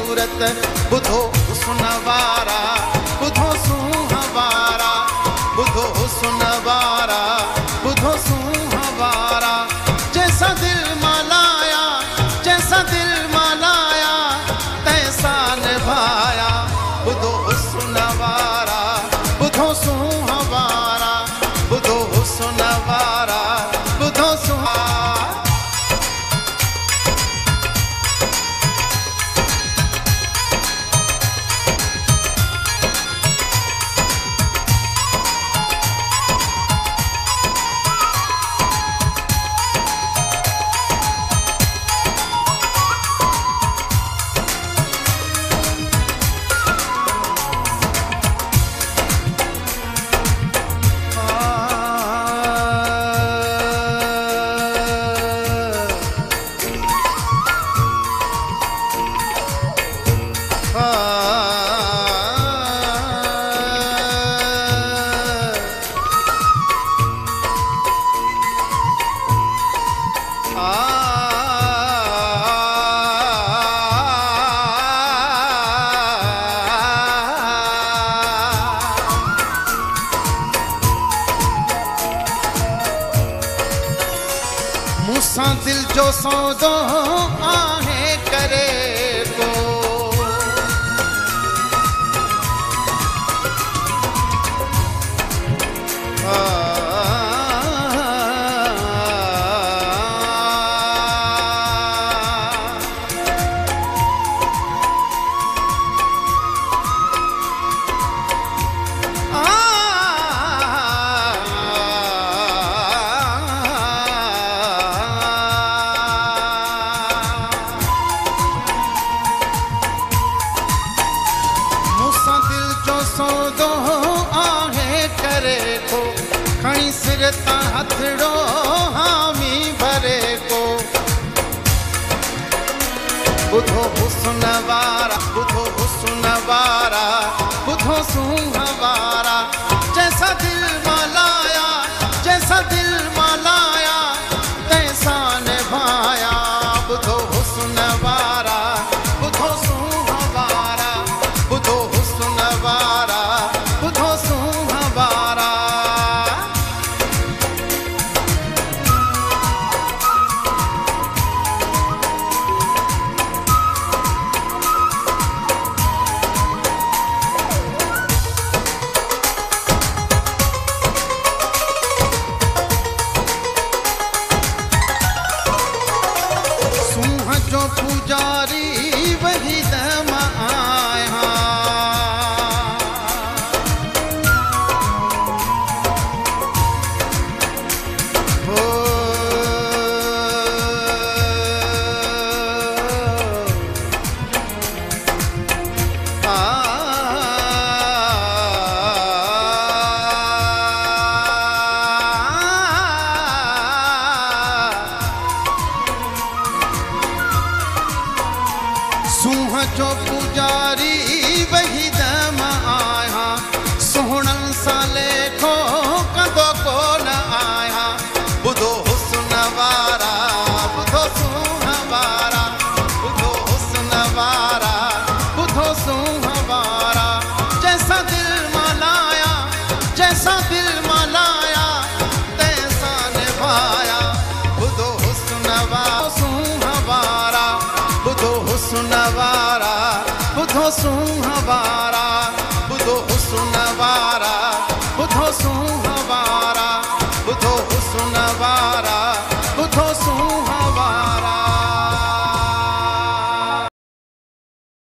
सूरत बुधो सुनवारा बुधो सुहवारा बुधो सुनवारा बुधो सुहवारा जैसा दिल मलाया जैसा दिल मलाया तैसा निभाया बुधो सुनवारा बुधो सुहवारा बुधो सुनवारा बुधो सुहा मूसा दिल जो सौदो आहे करे को सौदो आहे करे को खणी सिर ता हथड़ो हामी भरे को बुधो सुनवारा बुधो सुनवारा बुधो सुहवारा जैसा दिल मलाया जैसा दिल मलाया तैसा निभाया बुधो सुनवारा बुधो सुहवारा बुधो सुनवारा बुधो सुहवारा सुहा जो पुजारी वही दम आया सुहा जो पुजारी वही दम आया सोहणन साले को कदो को न आया बुधो सुनवारा बुधो सुहवारा बुधो सुनवारा बुधो सुहवारा जैसा दिल मलाया जैसा दिल मलाया तैसा निभाया बुधो सुनवारा सुहवारा बुधो सुनवारा बुधो सुहवारा